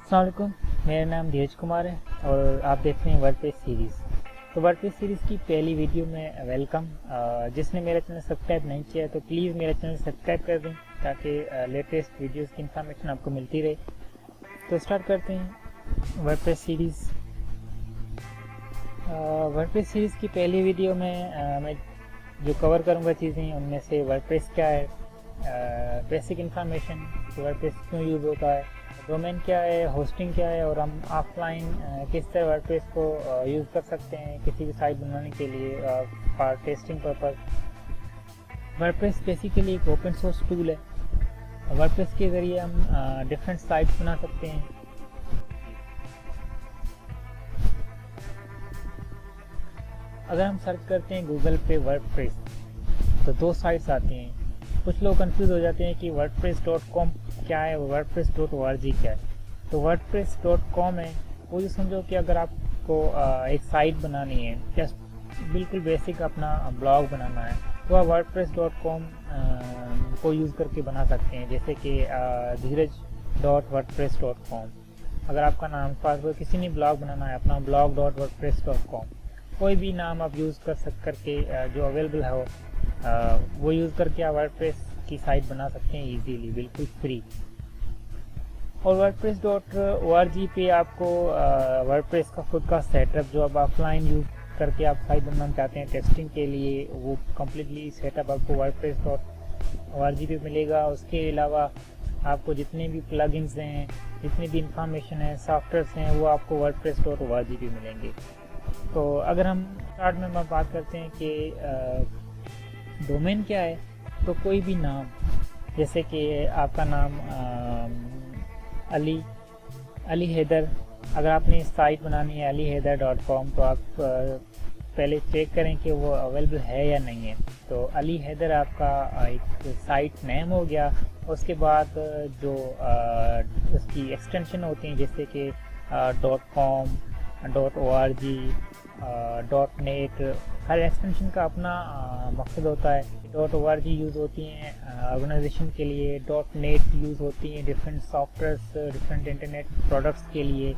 अस्सलाम वालेकुम, मेरा नाम धीरज कुमार है और आप देख रहे हैं वर्डप्रेस सीरीज़। तो वर्डप्रेस सीरीज़ की पहली वीडियो में वेलकम। जिसने मेरा चैनल सब्सक्राइब नहीं किया है तो प्लीज़ मेरा चैनल सब्सक्राइब कर दें ताकि लेटेस्ट वीडियोस की इंफॉर्मेशन आपको मिलती रहे। तो स्टार्ट करते हैं वर्डप्रेस सीरीज़। वर्डप्रेस सीरीज़ की पहली वीडियो में मैं जो कवर करूँगा चीज़ें उनमें से वर्डप्रेस क्या है, बेसिक इंफॉर्मेशन कि वर्डप्रेस क्यों यूज़ होता है, डोमेन क्या है, होस्टिंग क्या है और हम ऑफलाइन किस तरह वर्डप्रेस को यूज़ कर सकते हैं किसी भी साइट बनाने के लिए for testing purpose. WordPress basically एक ओपन सोर्स टूल है। वर्डप्रेस के ज़रिए हम डिफरेंट साइट्स बना सकते हैं। अगर हम सर्च करते हैं गूगल पे वर्डप्रेस तो दो साइट्स आती हैं। कुछ लोग कंफ्यूज हो जाते हैं कि wordpress.com क्या है और wordpress.org क्या है। तो wordpress.com है वो जो समझो कि अगर आपको एक साइट बनानी है, जस्ट बिल्कुल बेसिक अपना ब्लॉग बनाना है तो आप wordpress.com को यूज़ करके बना सकते हैं। जैसे कि धीरज.wordpress.com। अगर आपका नाम पासवर्ड किसी ने ब्लॉग बनाना है अपना blog.wordpress.com, कोई भी नाम आप यूज़ करके जो अवेलेबल है वो यूज़ करके आप वर्डप्रेस की साइट बना सकते हैं इजीली, बिल्कुल फ्री। और wordpress.org पे आपको वर्डप्रेस का खुद का सेटअप जो आप ऑफलाइन यूज़ करके आप साइट बनाना चाहते हैं टेस्टिंग के लिए, वो कम्प्लीटली सेटअप आपको wordpress.org पे मिलेगा। उसके अलावा आपको जितने भी प्लगइन्स हैं, जितनी भी इंफॉर्मेशन है, सॉफ्टवेयर्स हैं, वो आपको wordpress.org पे मिलेंगे। तो अगर हम स्टार्ट में बात करते हैं कि डोमेन क्या है, तो कोई भी नाम, जैसे कि आपका नाम अली हैदर, अगर आपने साइट बनानी है aliheader.com तो आप पहले चेक करें कि वो अवेलेबल है या नहीं है। तो अली हैदर आपका एक साइट नेम हो गया। उसके बाद जो उसकी एक्सटेंशन होती हैं जैसे कि .com, .org, .net, हर एक्सटेंशन का अपना मकसद होता है। .org यूज़ होती हैं ऑर्गेनाइजेशन के लिए, .net यूज़ होती हैं different softwares, different internet products के लिए,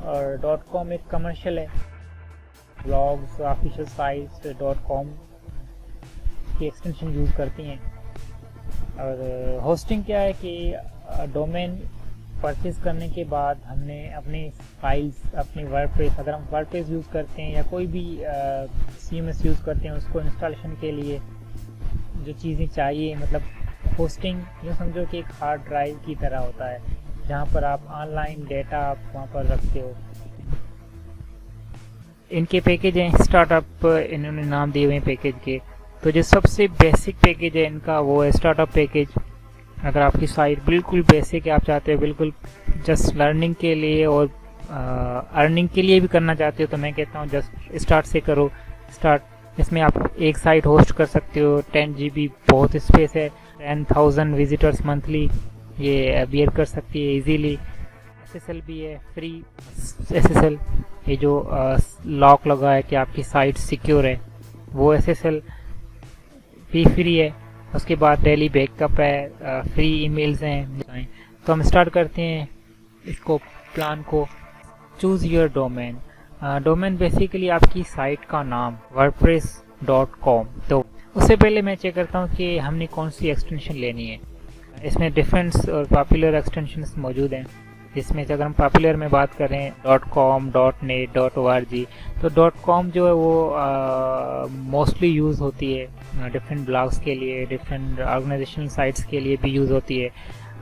और .com एक कमर्शियल है, ब्लॉग्स, ऑफिशियल साइट्स .com की एक्सटेंशन यूज़ करती हैं। और होस्टिंग क्या है कि डोमेन परचेज करने के बाद हमने अपनी फाइल्स, अपनी वर्डप्रेस, अगर हम वर्डप्रेस यूज़ करते हैं या कोई भी CMS यूज़ करते हैं, उसको इंस्टॉलेशन के लिए जो चीज़ें चाहिए, मतलब होस्टिंग ये समझो कि एक हार्ड ड्राइव की तरह होता है जहाँ पर आप ऑनलाइन डेटा आप वहाँ पर रखते हो। इनके पैकेज हैं स्टार्टअप, इन्होंने नाम दिए हुए हैं पैकेज के। तो जो सबसे बेसिक पैकेज है इनका वो है स्टार्टअप पैकेज। अगर आपकी साइट बिल्कुल बेसिक है, आप चाहते हो बिल्कुल जस्ट लर्निंग के लिए और अर्निंग के लिए भी करना चाहते हो, तो मैं कहता हूँ जस्ट स्टार्ट से करो। स्टार्ट इसमें आप एक साइट होस्ट कर सकते हो, 10 GB बहुत स्पेस है, 10,000 विजिटर्स मंथली ये बियर कर सकती है इजीली। SSL भी है, फ्री SSL, ये जो लॉक लगा है कि आपकी साइट सिक्योर है, वो SSL भी फ्री है। उसके बाद डेली बैकअप है, फ्री ईमेल्स हैं। तो हम स्टार्ट करते हैं इसको प्लान को। Choose your domain. Domain basically आपकी साइट का नाम wordpress.com। तो उससे पहले मैं चेक करता हूँ कि हमने कौन सी एक्सटेंशन लेनी है। इसमें डिफरेंट और पॉपुलर एक्सटेंशंस मौजूद हैं, जिसमें से अगर हम पॉपुलर में बात करें .com, .net, .org, तो .com जो है वो मोस्टली यूज़ होती है डिफरेंट ब्लॉग्स के लिए, डिफरेंट ऑर्गेनाइजेशनल साइट्स के लिए भी यूज़ होती है।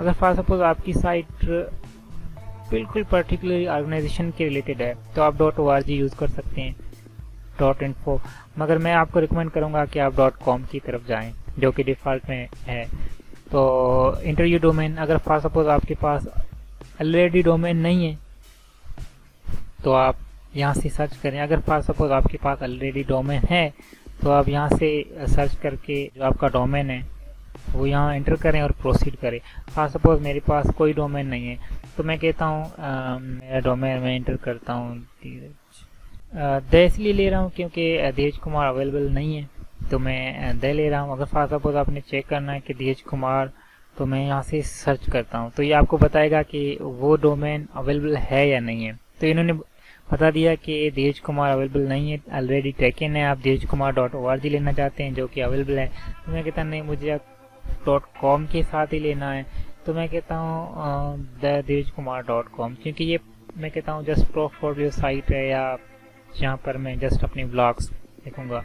अगर फॉर सपोज आपकी साइट बिल्कुल पर्टिकुलर ऑर्गेनाइजेशन के रिलेटेड है तो आप .org यूज़ कर सकते हैं, .info, मगर मैं आपको रिकमेंड करूँगा कि आप .com की तरफ जाएँ जो कि डिफ़ॉल्ट में है। तो इंटरव्यू डोमेन, अगर फॉर सपोज आपके पास ऑलरेडी डोमेन नहीं है तो आप यहाँ से सर्च करें। अगर फॉर सपोज आपके पास ऑलरेडी डोमेन है तो आप यहाँ से सर्च करके जो आपका डोमेन है वो यहाँ एंटर करें और प्रोसीड करें। फॉर सपोज मेरे पास कोई डोमेन नहीं है तो मैं कहता हूँ मेरा डोमेन मैं एंटर करता हूँ धीरज। इसलिए ले रहा हूँ क्योंकि धीरज कुमार अवेलेबल नहीं है तो मैं दे ले रहा हूँ। अगर फॉर सपोज आपने चेक करना है कि धीरज कुमार तो मैं यहाँ से सर्च करता हूँ तो ये आपको बताएगा कि वो डोमेन अवेलेबल है या नहीं है। तो इन्होंने बता दिया कि धीरज कुमार अवेलेबल नहीं है, ऑलरेडी टेकन है। आप धीरजकुमार.org लेना चाहते हैं जो कि अवेलेबल है। तो मैं कहता नहीं, मुझे .com के साथ ही लेना है। तो मैं कहता हूँ धीरजकुमार.com, क्योंकि ये मैं कहता हूँ जस्ट पोर्टफोलियो साइट है या जहाँ पर मैं जस्ट अपनी ब्लॉग्स लिखूँगा।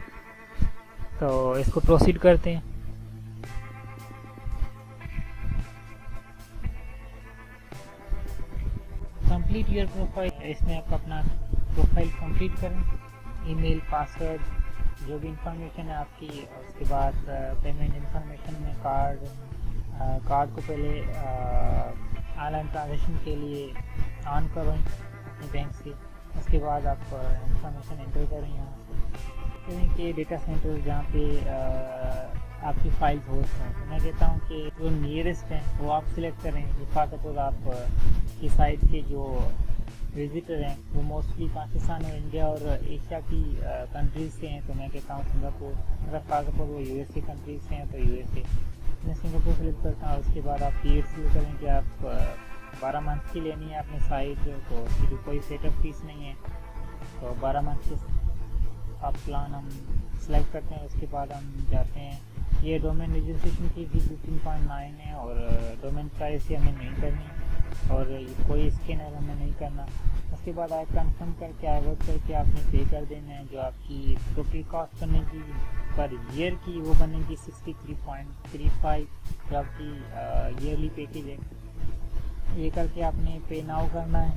तो इसको प्रोसीड करते हैं। कंप्लीट योर प्रोफाइल, इसमें आप अपना प्रोफाइल कंप्लीट करें, ईमेल, पासवर्ड, जो भी इंफॉर्मेशन है आपकी। उसके बाद पेमेंट इंफॉर्मेशन में कार्ड को पहले ऑनलाइन ट्रांजेक्शन के लिए ऑन करो अपने बैंक से। उसके बाद आप इंफॉर्मेशन एंटर करें यहाँ से कि डेटा सेंटर जहाँ पे आपकी फाइल्स होस्ट हैं। तो मैं कहता हूँ कि जो नियरेस्ट हैं वो आप सिलेक्ट करें। फॉर सपोज आप की साइट के जो विजिटर हैं वो मोस्टली पाकिस्तान और इंडिया और एशिया की कंट्रीज से हैं। तो मैं कहता हूँ सिंगापुर। अगर फॉर सपोज वो यूएसए कंट्रीज से हैं तो यूएसए, मैं सिंगापुर सिलेक्ट करता हूँ। उसके बाद आप पीरियड सिलेक्ट करें कि आप 12 मंथ की लेनी है अपनी साइट, तो उसकी कोई सेटअप फीस नहीं है। तो 12 मंथ के आप प्लान हम सिलेक्ट करते हैं। उसके बाद हम जाते हैं, ये डोमेन रजिस्ट्रेशन की फीस 15.9 है और डोमेन प्राइस हमें नहीं करनी और कोई स्कैनर हमें नहीं करना। उसके बाद आप कंफर्म करके आवर्ड करके आपने पे कर देना है। जो आपकी टोटल कॉस्ट बनेगी पर ईयर की वो बनेगी 63.35 जो आपकी ईयरली पैकेज है। ये करके आपने पे नाउ करना है।